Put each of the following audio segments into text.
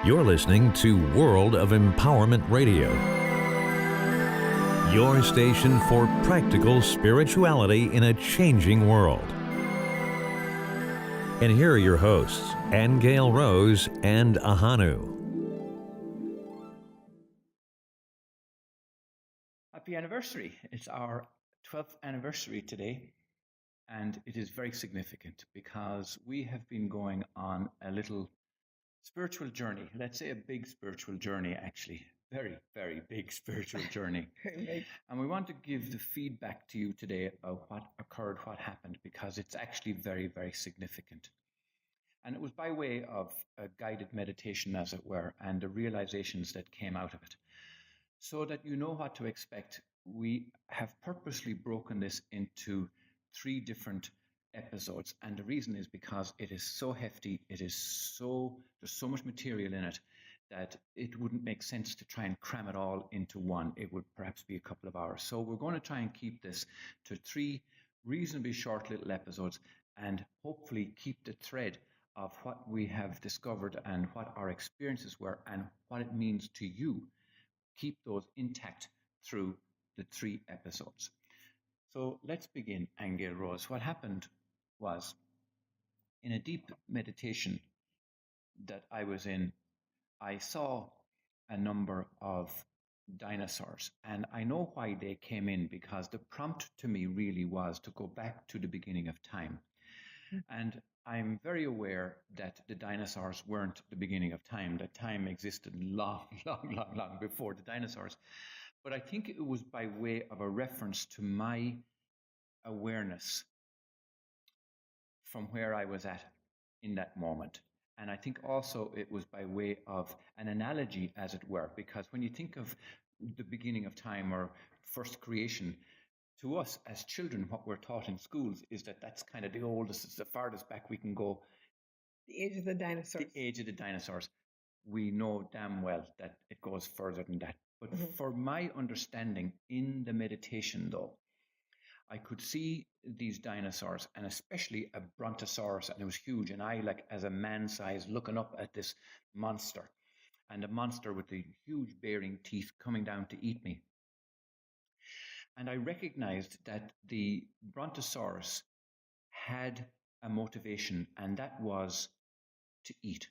You're listening to World of Empowerment Radio, your station for practical spirituality in a changing world. And here are your hosts, Aingeal Rose and Ahonu. Happy anniversary. It's our 12th anniversary today, and it is very significant because we have been going on a little spiritual journey. Let's say a big spiritual journey, actually. Very, very big spiritual journey. And we want to give the feedback to you today of what occurred, what happened, because it's actually very, very significant. And it was by way of a guided meditation, as it were, and the realizations that came out of it. So that you know what to expect, we have purposely broken this into 3 different episodes. And the reason is because it is so hefty, there's so much material in it that it wouldn't make sense to try and cram it all into one. It would perhaps be a couple of hours. So we're going to try and keep this to 3 reasonably short little episodes and hopefully keep the thread of what we have discovered and what our experiences were and what it means to you. Keep those intact through the 3 episodes. So let's begin, Aingeal Rose. What happened was, in a deep meditation that I was in, I saw a number of dinosaurs. And I know why they came in, because the prompt to me really was to go back to the beginning of time. And I'm very aware that the dinosaurs weren't the beginning of time, that time existed long before the dinosaurs. But I think it was by way of a reference to my awareness from where I was at in that moment. And I think also it was by way of an analogy, as it were, because when you think of the beginning of time or first creation, to us as children, what we're taught in schools is that that's kind of the oldest, it's the farthest back we can go. The age of the dinosaurs. The age of the dinosaurs. We know damn well that it goes further than that. But for my understanding in the meditation, though, I could see these dinosaurs, and especially a brontosaurus, and it was huge. And I, like as a man size, looking up at this monster, and a monster with the huge bearing teeth coming down to eat me. And I recognized that the brontosaurus had a motivation, and that was to eat.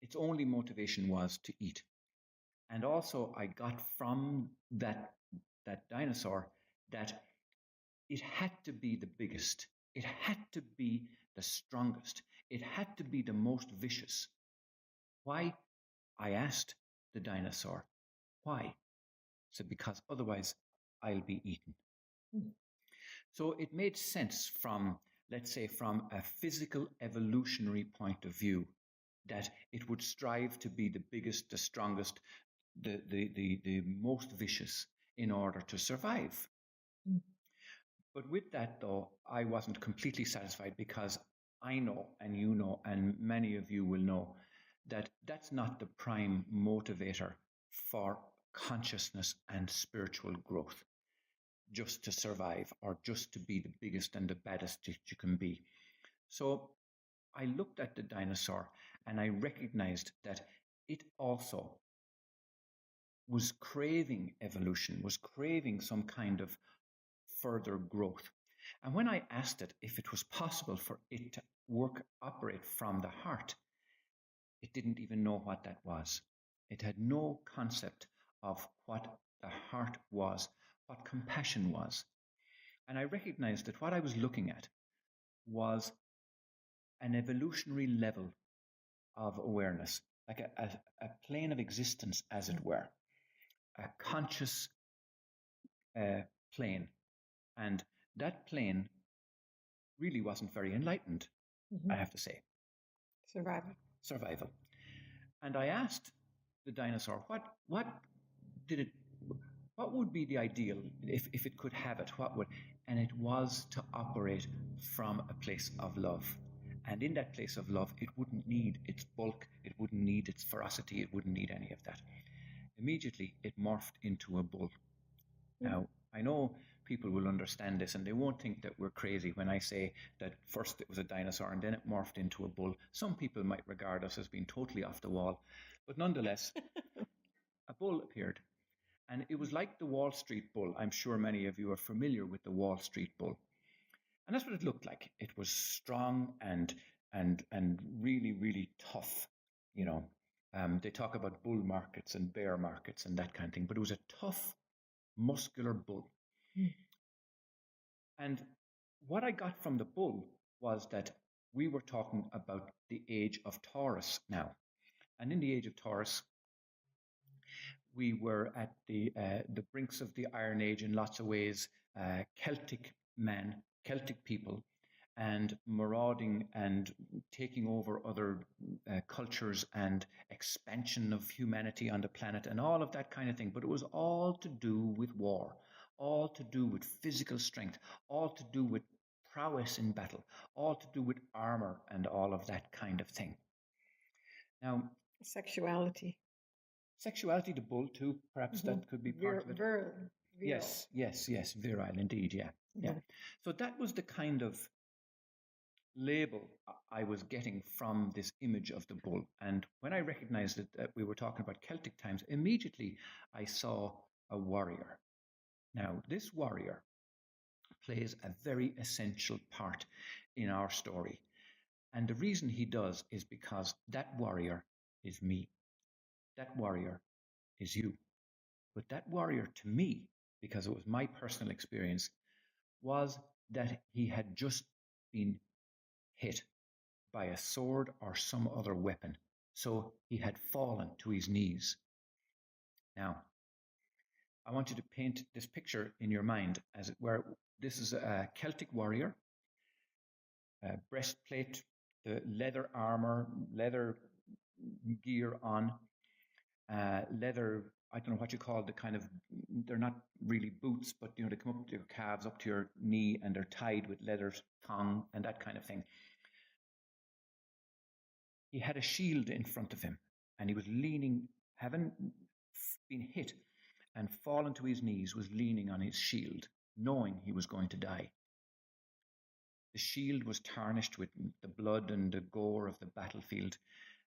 Its only motivation was to eat. And also I got from that dinosaur that it had to be the biggest. It had to be the strongest. It had to be the most vicious. Why? I asked the dinosaur. Why? So because otherwise I'll be eaten. So it made sense from, let's say, from a physical evolutionary point of view, that it would strive to be the biggest, the strongest, the most vicious in order to survive. But with that, though, I wasn't completely satisfied, because I know, and you know, and many of you will know, that that's not the prime motivator for consciousness and spiritual growth, just to survive or just to be the biggest and the baddest that you can be. So I looked at the dinosaur and I recognized that it also was craving evolution, was craving some kind of further growth. And when I asked it if it was possible for it to operate from the heart, it didn't even know what that was. It had no concept of what the heart was, what compassion was. And I recognized that what I was looking at was an evolutionary level of awareness, like a plane of existence, as it were, a conscious plane. And that plane really wasn't very enlightened, I have to say. Survival. And I asked the dinosaur, what would be the ideal if it could have it? What would? And it was to operate from a place of love. And in that place of love, it wouldn't need its bulk, it wouldn't need its ferocity, it wouldn't need any of that. Immediately, it morphed into a bull. Now, I know people will understand this, and they won't think that we're crazy when I say that first it was a dinosaur and then it morphed into a bull. Some people might regard us as being totally off the wall, but nonetheless, a bull appeared. And it was like the Wall Street bull. I'm sure many of you are familiar with the Wall Street bull. And that's what it looked like. It was strong and really, really tough. They talk about bull markets and bear markets and that kind of thing, but it was a tough, muscular bull. And what I got from the bull was that we were talking about the age of Taurus now. And in the age of Taurus, we were at the brinks of the Iron Age in lots of ways. Celtic men, Celtic people, and marauding and taking over other cultures and expansion of humanity on the planet and all of that kind of thing. But it was all to do with war, all to do with physical strength, all to do with prowess in battle, all to do with armor and all of that kind of thing. Now, Sexuality, the bull too, perhaps that could be part of it. Virile. Yes, virile indeed, yeah. So that was the kind of label I was getting from this image of the bull. And when I recognized that we were talking about Celtic times, immediately I saw a warrior. Now, this warrior plays a very essential part in our story. And the reason he does is because that warrior is me. That warrior is you. But that warrior to me, because it was my personal experience, was that he had just been hit by a sword or some other weapon. So he had fallen to his knees. Now, I want you to paint this picture in your mind, as it were. This is a Celtic warrior, breastplate, the leather armor, leather gear on, leather, I don't know what you call the kind of, they're not really boots, but they come up to your calves, up to your knee, and they're tied with leather thong and that kind of thing. He had a shield in front of him, and he was leaning, having been hit and fallen to his knees, was leaning on his shield, knowing he was going to die. The shield was tarnished with the blood and the gore of the battlefield,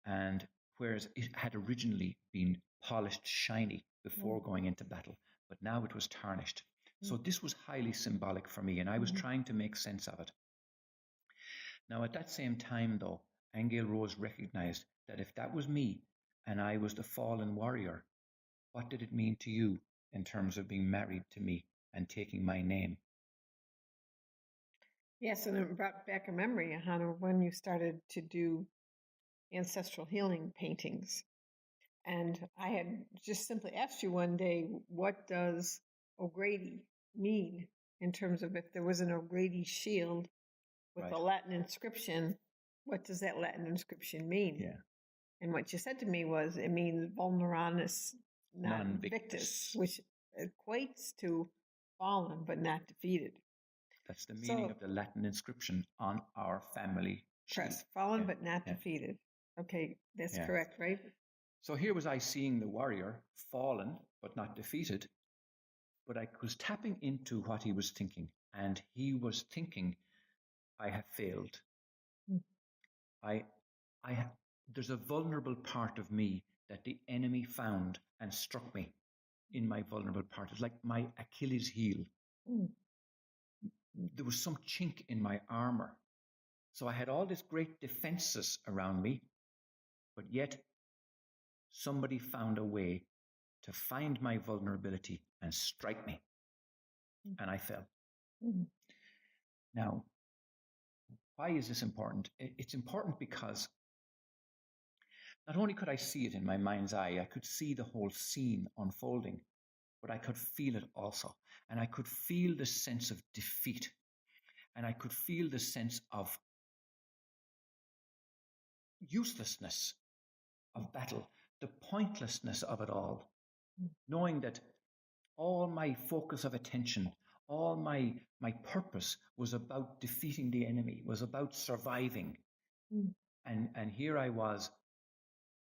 and whereas it had originally been polished shiny before going into battle, but now it was tarnished. So this was highly symbolic for me, and I was trying to make sense of it. Now, at that same time, though, Aingeal Rose recognized that if that was me and I was the fallen warrior, what did it mean to you in terms of being married to me and taking my name? Yes, and it brought back a memory, Ahonu, when you started to do ancestral healing paintings. And I had just simply asked you one day, what does O'Grady mean in terms of if there was an O'Grady shield with a Latin inscription, what does that Latin inscription mean? Yeah. And what you said to me was it means vulneranis non victus, which equates to fallen but not defeated. That's the meaning of the Latin inscription on our family crest. Fallen but not defeated. Okay, that's correct, right? So here was I seeing the warrior, fallen but not defeated, but I was tapping into what he was thinking, and he was thinking, I have failed. There's a vulnerable part of me that the enemy found and struck me in my vulnerable part. It's like my Achilles heel. There was some chink in my armor. So I had all these great defenses around me, but yet somebody found a way to find my vulnerability and strike me. And I fell. Now, why is this important? It's important because not only could I see it in my mind's eye, I could see the whole scene unfolding, but I could feel it also. And I could feel the sense of defeat. And I could feel the sense of uselessness of battle, the pointlessness of it all, knowing that all my focus of attention, all my purpose was about defeating the enemy, was about surviving. And here I was,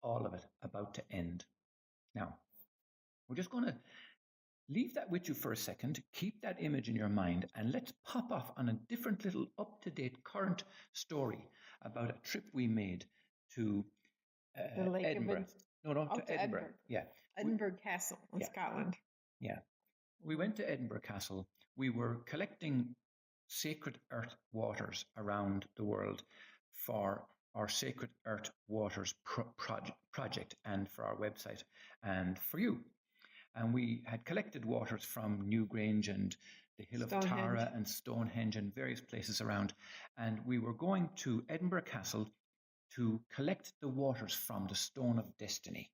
all of it about to end. Now, we're just going to leave that with you for a second, keep that image in your mind, and let's pop off on a different little up-to-date current story about a trip we made to The Lake Edinburgh. To Edinburgh. Yeah. Edinburgh Castle in Scotland. Yeah. We went to Edinburgh Castle. We were collecting sacred earth waters around the world for our Sacred Earth Waters project and for our website and for you. And we had collected waters from Newgrange and the Hill of Tara and Stonehenge and various places around. And we were going to Edinburgh Castle to collect the waters from the Stone of Destiny.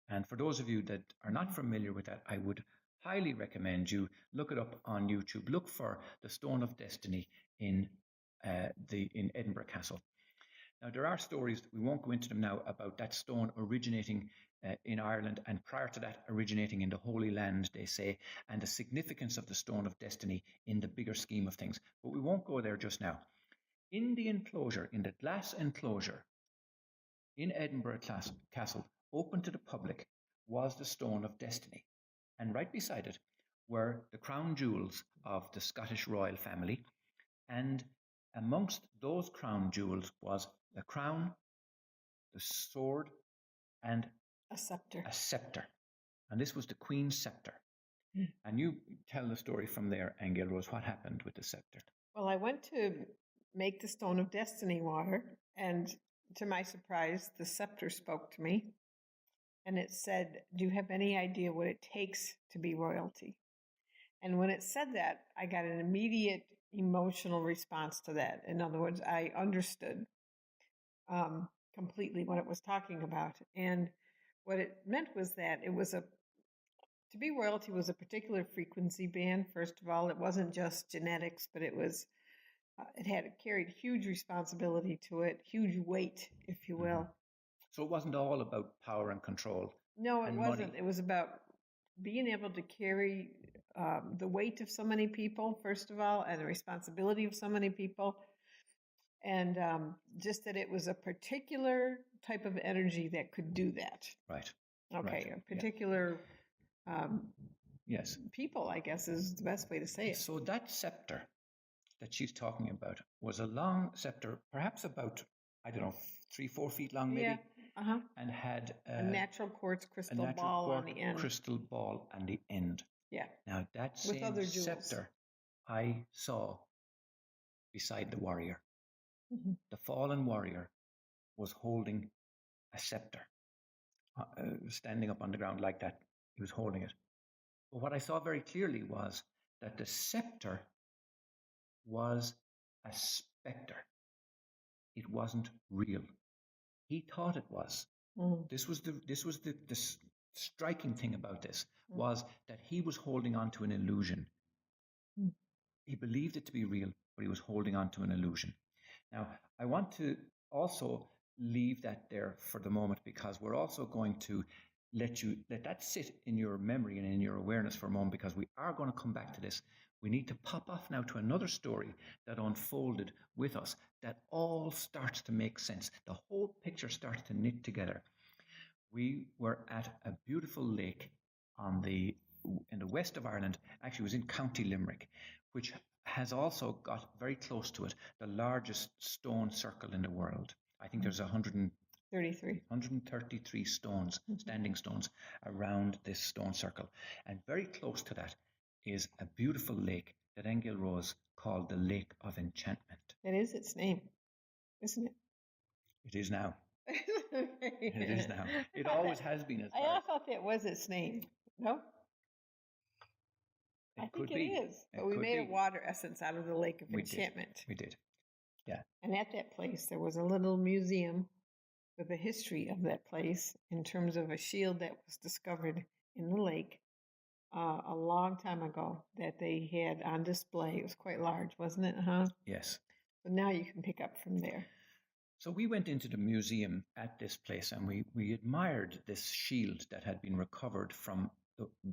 And for those of you that are not familiar with that, I would highly recommend you look it up on YouTube. Look for the Stone of Destiny in Edinburgh Castle. Now, there are stories, we won't go into them now, about that stone originating in Ireland and prior to that originating in the Holy Land, they say, and the significance of the Stone of Destiny in the bigger scheme of things. But we won't go there just now. In the enclosure, in the glass enclosure in Edinburgh Castle, open to the public, was the Stone of Destiny. And right beside it were the crown jewels of the Scottish royal family. And amongst those crown jewels was the crown, the sword, and a scepter. A scepter. And this was the Queen's scepter. And you tell the story from there, Aingeal Rose, what happened with the scepter? Well, I went to make the Stone of Destiny water, and to my surprise, the scepter spoke to me. And it said, "Do you have any idea what it takes to be royalty?" And when it said that, I got an immediate emotional response to that. In other words, I understood completely what it was talking about. And what it meant was that to be royalty was a particular frequency band. First of all, it wasn't just genetics, but it carried huge responsibility to it, huge weight, if you will. So it wasn't all about power and control. No, it wasn't. Money. It was about being able to carry the weight of so many people, first of all, and the responsibility of so many people. And just that it was a particular type of energy that could do that. Right. Okay, right. a particular yes, people, I guess, is the best way to say it. So that scepter that she's talking about was a long scepter, perhaps about, 3-4 feet long, maybe. Yeah. And had a natural quartz crystal ball on the end. Crystal ball on the end. Yeah. Now that same scepter I saw beside the warrior. Mm-hmm. The fallen warrior was holding a scepter, standing up on the ground like that. He was holding it. But what I saw very clearly was that the scepter was a specter. It wasn't real. He thought it was. Mm. This was the striking thing about this, was that he was holding on to an illusion. Mm. He believed it to be real, but he was holding on to an illusion. Now, I want to also leave that there for the moment, because we're also going to let that sit in your memory and in your awareness for a moment, because we are going to come back to this. We need to pop off now to another story that unfolded with us that all starts to make sense. The whole picture starts to knit together. We were at a beautiful lake in the west of Ireland. Actually, it was in County Limerick, which has also got very close to it the largest stone circle in the world. I think there's 133 stones, standing stones, around this stone circle. And very close to that is a beautiful lake that Aingeal Rose called the Lake of Enchantment. That is its name, isn't it? It is now. It is now. It always has been. I thought that was its name. No? I think it is. But we made a water essence out of the Lake of Enchantment. We did. Yeah. And at that place, there was a little museum with the history of that place in terms of a shield that was discovered in the lake a long time ago that they had on display. It was quite large, wasn't it? Yes. So now you can pick up from there. So we went into the museum at this place, and we admired this shield that had been recovered from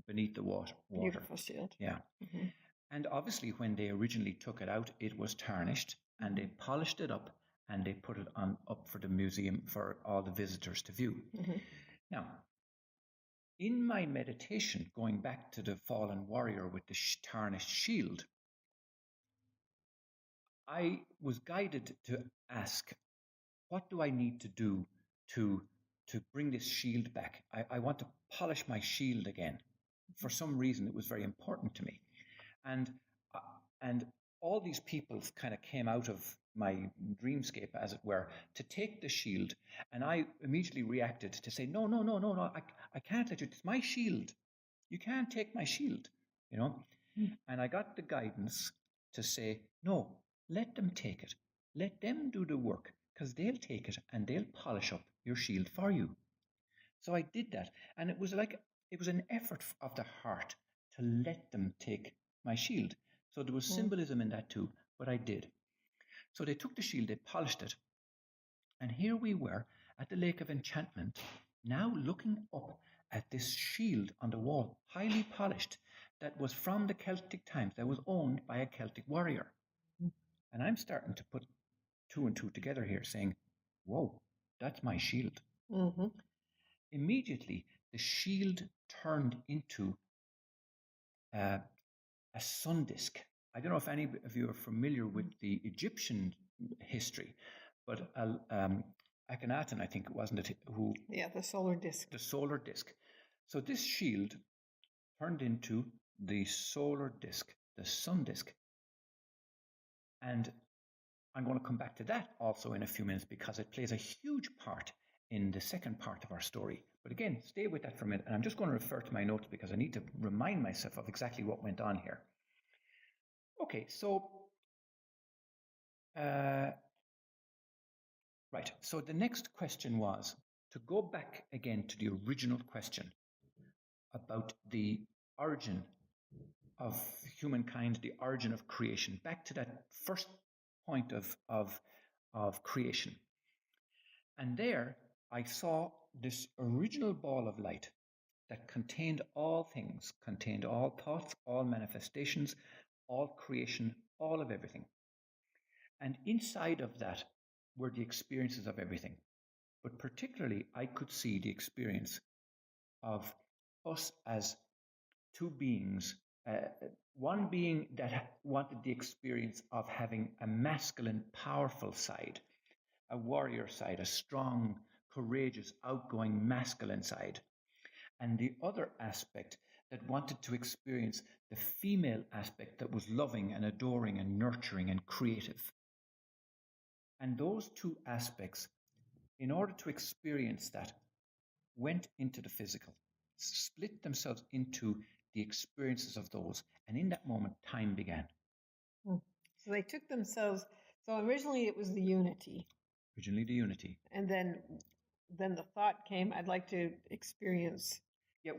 beneath the water. Beautiful shield. Yeah. Mm-hmm. And obviously when they originally took it out, it was tarnished, and they polished it up and they put it up for the museum for all the visitors to view. Mm-hmm. Now, In my meditation, going back to the fallen warrior with the tarnished shield, I was guided to ask, what do I need to do to bring this shield back? I want to polish my shield again. For some reason, it was very important to me. And all these people kind of came out of my dreamscape, as it were, to take the shield. And I immediately reacted to say, no, I can't let you. It's my shield. You can't take my shield, you know. And I got the guidance to say, no, let them take it. Let them do the work, because they'll take it and they'll polish up your shield for you. So I did that. And it was an effort of the heart to let them take my shield. So there was symbolism in that too, but I did. So they took the shield, they polished it. And here we were at the Lake of Enchantment, now looking up at this shield on the wall, highly polished, that was from the Celtic times, that was owned by a Celtic warrior. And I'm starting to put two and two together here, saying, whoa, that's my shield. Mm-hmm. Immediately, the shield turned into a sun disk. I don't know if any of you are familiar with the Egyptian history, but Akhenaten, I think it wasn't it, who... Yeah, the solar disk. The solar disk. So this shield turned into the solar disk, the sun disk. And I'm going to come back to that also in a few minutes, because it plays a huge part in the second part of our story. But again, stay with that for a minute. And I'm just going to refer to my notes because I need to remind myself of exactly what went on here. Okay, so... right, so the next question was to go back again to the original question about the origin of humankind, the origin of creation, back to that first point of creation. And there I saw this original ball of light that contained all things, contained all thoughts, all manifestations, all creation, all of everything. And inside of that were the experiences of everything. But particularly, I could see the experience of us as two beings. One being that wanted the experience of having a masculine, powerful side, a warrior side, a strong, courageous, outgoing, masculine side. And the other aspect that wanted to experience the female aspect that was loving and adoring and nurturing and creative. And those two aspects, in order to experience that, went into the physical, split themselves into the experiences of those. And in that moment, time began. So they took themselves, so originally it was the unity. Originally the unity. And then the thought came, I'd like to experience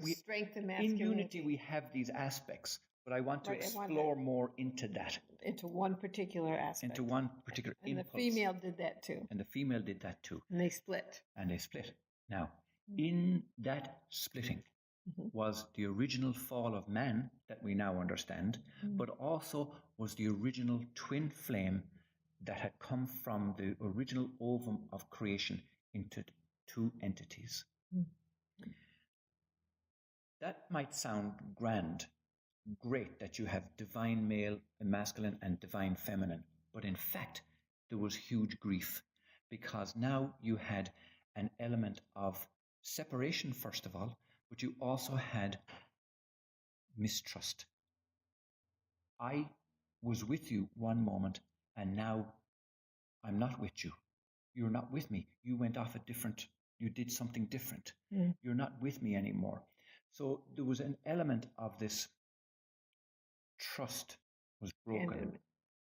strength and masculinity. In unity, we have these aspects, but I want to explore more into that. Into one particular aspect. Into one particular impulse. And the female did that too. And the female did that too. And they split. Now, in that splitting was the original fall of man that we now understand, but also was the original twin flame that had come from the original ovum of creation into two entities. That might sound grand, great that you have divine male and masculine and divine feminine, but in fact there was huge grief, because now you had an element of separation first of all, but you also had mistrust. I was with you one moment and now I'm not with you. You're not with me. You went off you did something different. You're not with me anymore. So there was an element of this trust was broken,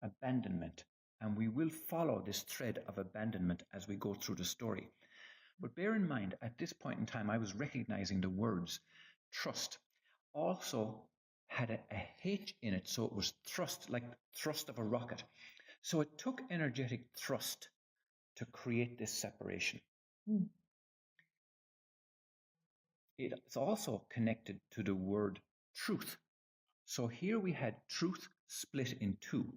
abandonment. And we will follow this thread of abandonment as we go through the story. But bear in mind, at this point in time, I was recognizing the words trust also had a H in it, so it was thrust, like thrust of a rocket. So it took energetic thrust to create this separation. It's also connected to the word truth. So here we had truth split in two.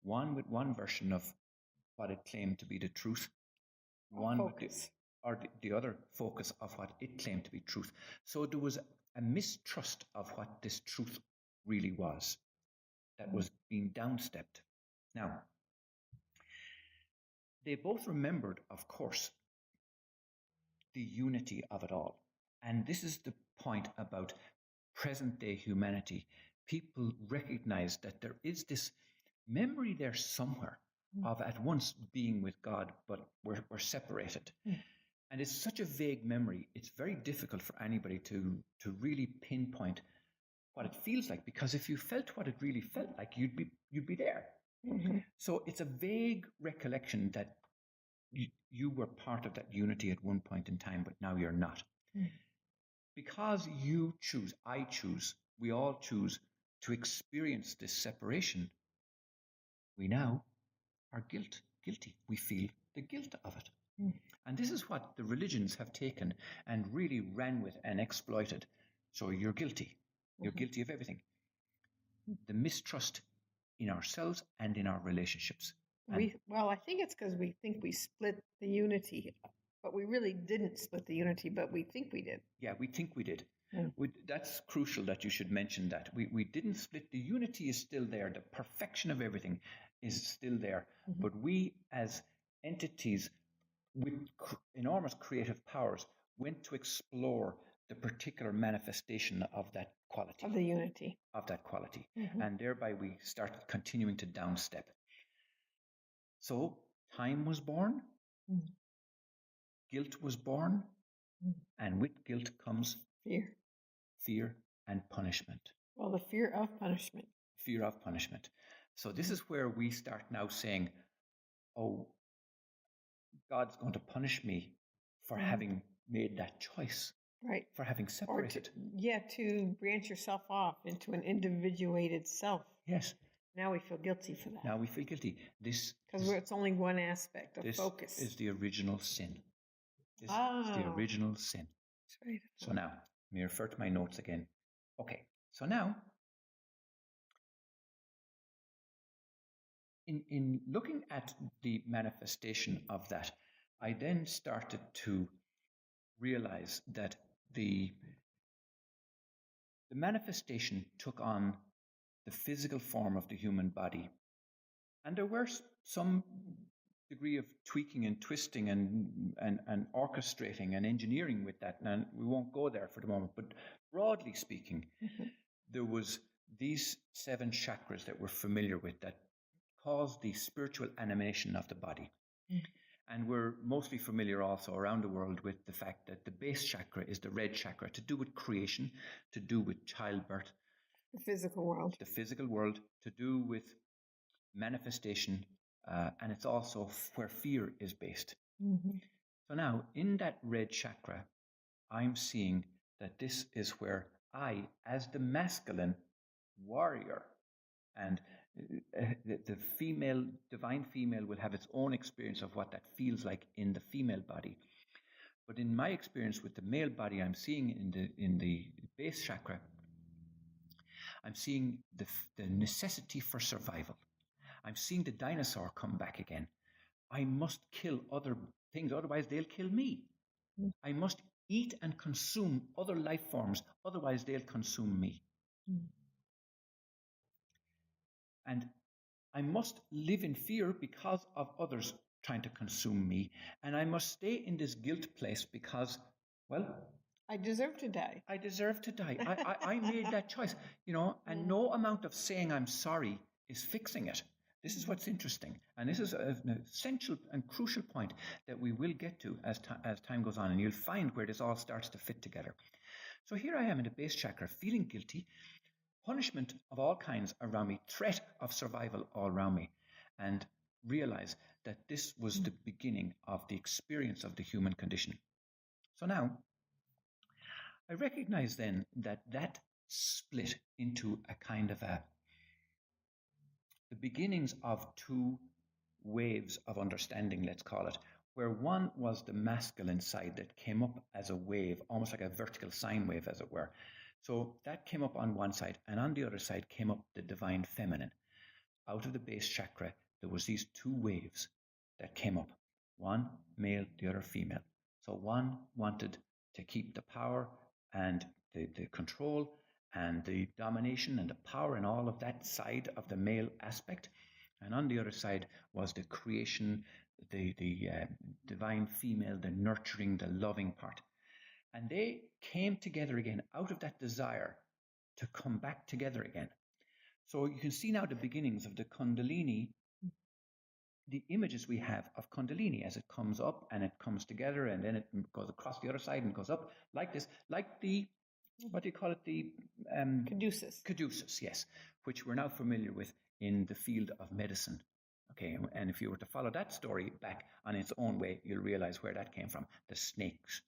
One with one version of what it claimed to be the truth. One or the other focus of what it claimed to be truth. So there was a mistrust of what this truth really was that was being downstepped. Now, they both remembered, of course, the unity of it all. And this is the point about present-day humanity. People recognize that there is this memory there somewhere of at once being with God, but we're separated. And it's such a vague memory, it's very difficult for anybody to really pinpoint what it feels like, because if you felt what it really felt like, you'd be there. So it's a vague recollection that you were part of that unity at one point in time, but now you're not. Because you choose, I choose, we all choose to experience this separation, we now are guilty. We feel the guilt of it. And this is what the religions have taken and really ran with and exploited. So you're guilty. You're guilty of everything. The mistrust in ourselves and in our relationships. Well, I think it's because we think we split the unity, but we really didn't split the unity, but we think we did. Yeah, we think we did. That's crucial that you should mention that. We didn't split. The unity is still there. The perfection of everything is still there. But we, as entities with enormous creative powers, went to explore the particular manifestation of that quality. Of the unity. Of that quality. And thereby we started continuing to downstep. So time was born, guilt was born, and with guilt comes fear and punishment. Well, the fear of punishment. Fear of punishment. So this is where we start now saying, oh, God's going to punish me for having made that choice. Right. For having separated. To branch yourself off into an individuated self. Yes. Now we feel guilty for that. Now we feel guilty. Because it's only one aspect of focus. This is the original sin. This is the original sin. That's right. So now, let me refer to my notes again. Okay, so now, in looking at the manifestation of that, I then started to realize that the manifestation took on the physical form of the human body. And there were some degree of tweaking and twisting and orchestrating and engineering with that. And we won't go there for the moment, but broadly speaking, there was these 7 chakras that we're familiar with that cause the spiritual animation of the body. And we're mostly familiar also around the world with the fact that the base chakra is the red chakra, to do with creation, to do with childbirth. The physical world. The physical world, to do with manifestation, and it's also where fear is based. So now, in that red chakra, I'm seeing that this is where I, as the masculine warrior, and the female, divine female, will have its own experience of what that feels like in the female body. But in my experience with the male body, I'm seeing in the base chakra, I'm seeing the necessity for survival. I'm seeing the dinosaur come back again. I must kill other things, otherwise they'll kill me. I must eat and consume other life forms, otherwise they'll consume me. And I must live in fear because of others trying to consume me. And I must stay in this guilt place because, well, I deserve to die. I deserve to die. I made that choice, and no amount of saying I'm sorry is fixing it. This is what's interesting. And this is an essential and crucial point that we will get to as time goes on. And you'll find where this all starts to fit together. So here I am in the base chakra, feeling guilty, punishment of all kinds around me, threat of survival all around me, and realize that this was the beginning of the experience of the human condition. So now, I recognize then that split into a kind of the beginnings of 2 waves of understanding, let's call it, where one was the masculine side that came up as a wave, almost like a vertical sine wave, as it were. So that came up on one side, and on the other side came up the divine feminine. Out of the base chakra, there was these 2 waves that came up, one male, the other female. So one wanted to keep the power and the control and the domination and the power and all of that side of the male aspect. And on the other side was the creation, the divine female, the nurturing, the loving part. And they came together again out of that desire to come back together again. So you can see now the beginnings of the Kundalini, the images we have of Kundalini as it comes up and it comes together and then it goes across the other side and goes up like this, like the, what do you call it? The Caduceus. Caduceus, yes, which we're now familiar with in the field of medicine. Okay, and if you were to follow that story back on its own way, you'll realize where that came from. The snakes,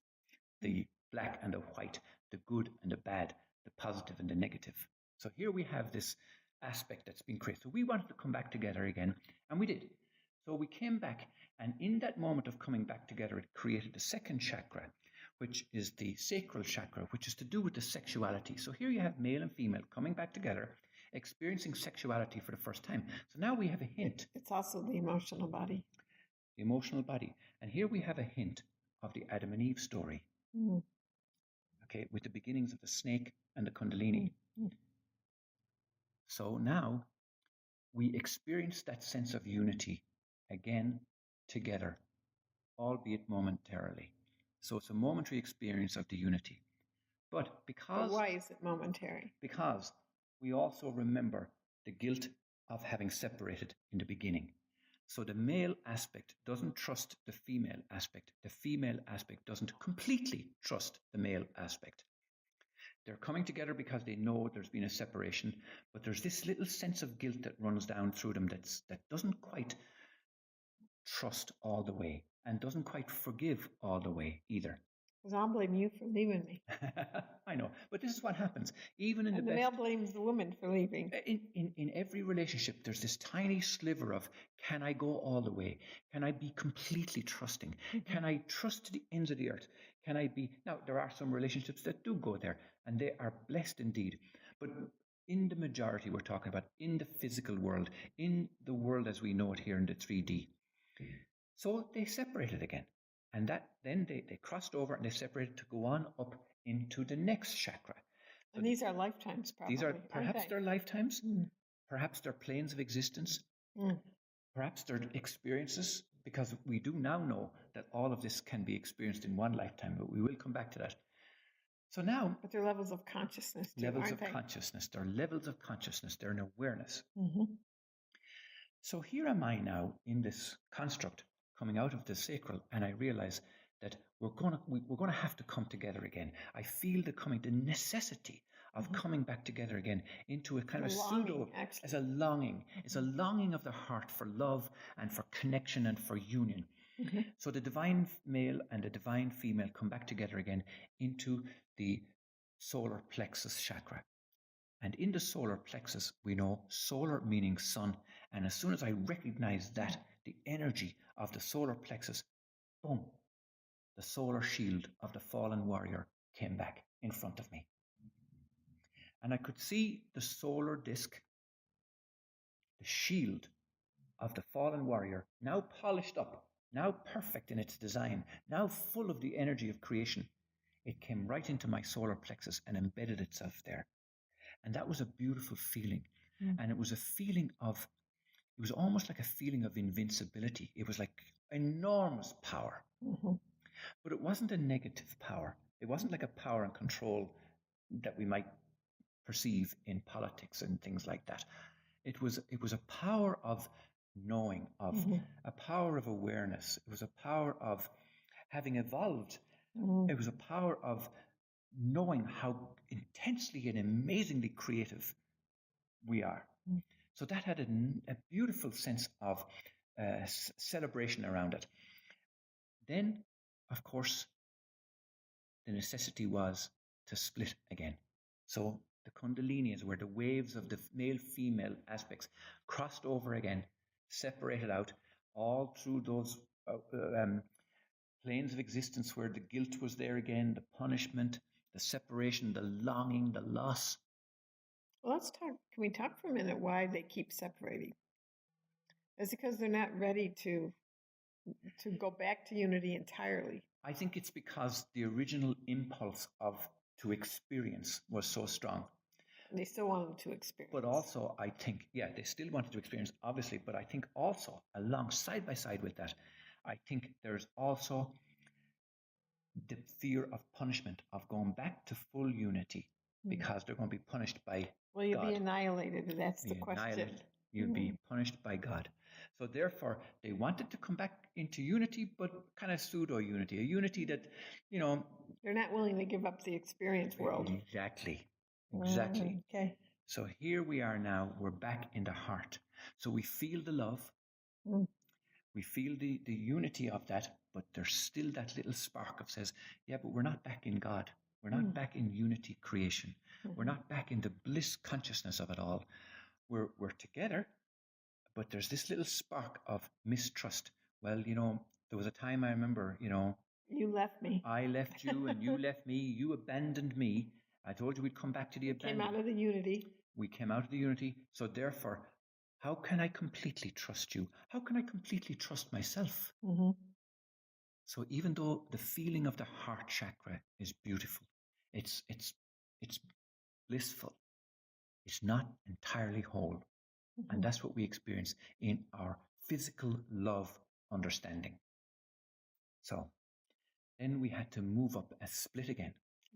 the black and the white, the good and the bad, the positive and the negative. So here we have this aspect that's been created. So we wanted to come back together again, and we did. So we came back, and in that moment of coming back together, it created the second chakra, which is the sacral chakra, which is to do with the sexuality. So here you have male and female coming back together, experiencing sexuality for the first time. So now we have a hint. It's also the emotional body. The emotional body. And here we have a hint of the Adam and Eve story. Okay, with the beginnings of the snake and the Kundalini. So now we experience that sense of unity again together, albeit momentarily. So it's a momentary experience of the unity. But why is it momentary? Because we also remember the guilt of having separated in the beginning. So the male aspect doesn't trust the female aspect. The female aspect doesn't completely trust the male aspect. They're coming together because they know there's been a separation, but there's this little sense of guilt that runs down through them that doesn't quite trust all the way and doesn't quite forgive all the way either. Because I'll blame you for leaving me. I know, but this is what happens. Even in the male blames the woman for leaving. In every relationship, there's this tiny sliver of, can I go all the way? Can I be completely trusting? Can I trust to the ends of the earth? Can I be... Now, there are some relationships that do go there, and they are blessed indeed. But in the majority we're talking about, in the physical world, in the world as we know it here in the 3D. So they separated again. And that then they crossed over and they separated to go on up into the next chakra. So and these are lifetimes, probably. These are perhaps their lifetimes, perhaps their planes of existence, perhaps their experiences, because we do now know that all of this can be experienced in one lifetime, but we will come back to that. So now... But they're levels of consciousness, too, levels of consciousness. They're levels of consciousness. They're an awareness. So here am I now in this construct, coming out of the sacral, and I realize that we're going to have to come together again. I feel the necessity of coming back together again into a kind of pseudo, as a longing. It's a longing of the heart for love and for connection and for union. So the divine male and the divine female come back together again into the solar plexus chakra. And in the solar plexus, we know solar meaning sun. And as soon as I recognize that, the energy of the solar plexus, boom, the solar shield of the fallen warrior came back in front of me. And I could see the solar disc, the shield of the fallen warrior, now polished up, now perfect in its design, now full of the energy of creation. It came right into my solar plexus and embedded itself there. And that was a beautiful feeling. And it was a feeling of, it was almost like a feeling of invincibility. It was like enormous power. But it wasn't a negative power. It wasn't like a power and control that we might perceive in politics and things like that. It was a power of knowing, of a power of awareness. It was a power of having evolved. It was a power of knowing how intensely and amazingly creative we are. So that had a beautiful sense of celebration around it. Then, of course, the necessity was to split again. So the Kundalini is where the waves of the male-female aspects crossed over again, separated out, all through those planes of existence where the guilt was there again, the punishment, the separation, the longing, the loss. Well, can we talk for a minute why they keep separating? Is it because they're not ready to go back to unity entirely? I think it's because the original impulse to experience was so strong. They still wanted to experience. But also, I think, they still wanted to experience, obviously, but I think also, along side by side with that, I think there's also the fear of punishment, of going back to full unity, because they're going to be punished by Well, you'll God. be annihilated. That's the question. You'll be punished by God. So therefore, they wanted to come back into unity, but kind of pseudo-unity, a unity that, they're not willing to give up the experience world. Exactly. Okay. So here we are now, we're back in the heart. So we feel the love, we feel the unity of that, but there's still that little spark of says, yeah, but we're not back in God. We're not back in unity creation. We're not back in the bliss consciousness of it all. We're together, but there's this little spark of mistrust. Well, there was a time I remember, you left me. I left you and you left me. You abandoned me. I told you we'd come back to the abandonment. Came out of the unity. We came out of the unity. So therefore, how can I completely trust you? How can I completely trust myself? So even though the feeling of the heart chakra is beautiful, it's blissful, it's not entirely whole. And that's what we experience in our physical love understanding. So then we had to move up a split again.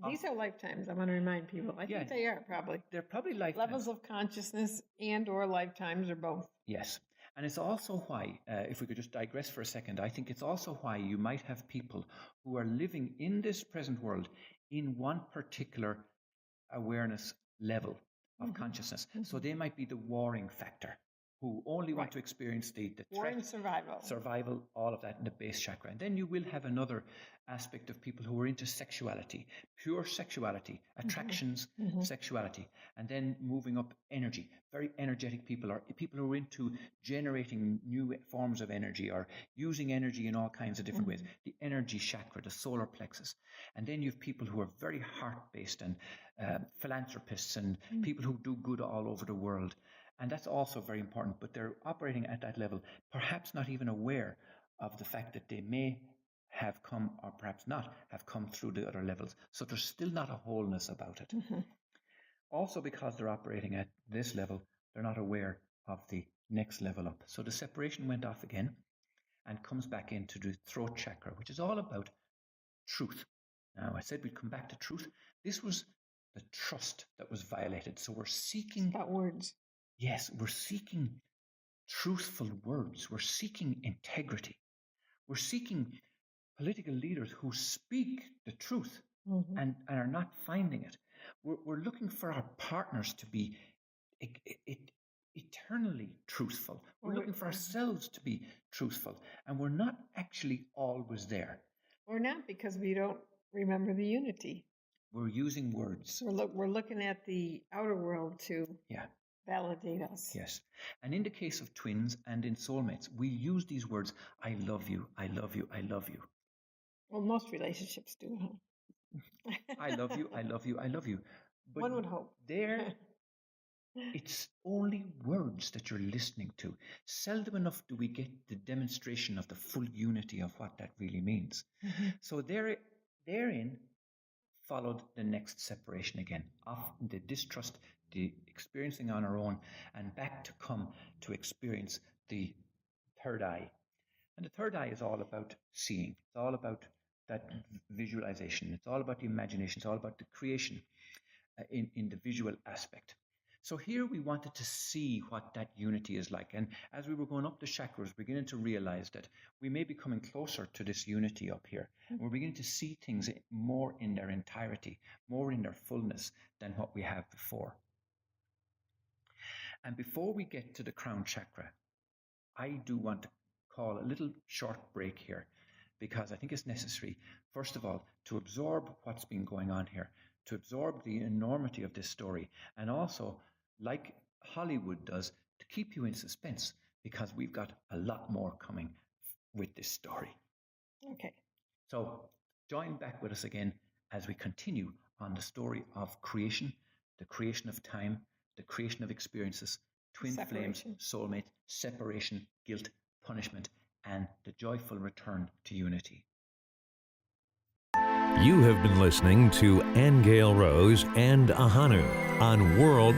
These are lifetimes. I want to remind people. I think they are probably. They're probably lifetimes. Levels of consciousness and or lifetimes or both. Yes. And it's also why, if we could just digress for a second, I think it's also why you might have people who are living in this present world in one particular awareness level of consciousness. So they might be the warring factor, who only want to experience the war threat, and survival, all of that in the base chakra. And then you will have another aspect of people who are into sexuality, pure sexuality, attractions, sexuality, and then moving up energy. Very energetic people are people who are into generating new forms of energy or using energy in all kinds of different ways. The energy chakra, the solar plexus. And then you have people who are very heart-based and philanthropists and people who do good all over the world. And that's also very important, but they're operating at that level, perhaps not even aware of the fact that they may have come, or perhaps not, have come through the other levels. So there's still not a wholeness about it. Also, because they're operating at this level, they're not aware of the next level up. So the separation went off again and comes back into the throat chakra, which is all about truth. Now, I said we'd come back to truth. This was the trust that was violated. So we're seeking... It's about words. Yes, we're seeking truthful words. We're seeking integrity. We're seeking political leaders who speak the truth and are not finding it. We're looking for our partners to be eternally truthful. We're looking for ourselves to be truthful. And we're not actually always there. We're not, because we don't remember the unity. We're using words. We're looking at the outer world to... validate us. Yes. And in the case of twins and in soulmates, we use these words, I love you, I love you, I love you. Well, most relationships do, huh? I love you, I love you, I love you. But one would hope. There, it's only words that you're listening to. Seldom enough do we get the demonstration of the full unity of what that really means. So therein followed the next separation again, of the distrust, the experiencing on our own, and back to come to experience the third eye. And the third eye is all about seeing. It's all about that visualization. It's all about the imagination. It's all about the creation in the visual aspect. So here we wanted to see what that unity is like. And as we were going up the chakras, beginning to realize that we may be coming closer to this unity up here. And we're beginning to see things more in their entirety, more in their fullness than what we have before. And before we get to the crown chakra, I do want to call a little short break here, because I think it's necessary, first of all, to absorb what's been going on here, to absorb the enormity of this story, and also, like Hollywood does, to keep you in suspense, because we've got a lot more coming with this story. Okay. So join back with us again as we continue on the story of creation, the creation of time, the creation of experiences, twin flames, soulmate, separation, guilt, punishment, and the joyful return to unity. You have been listening to Aingeal Rose and Ahonu on World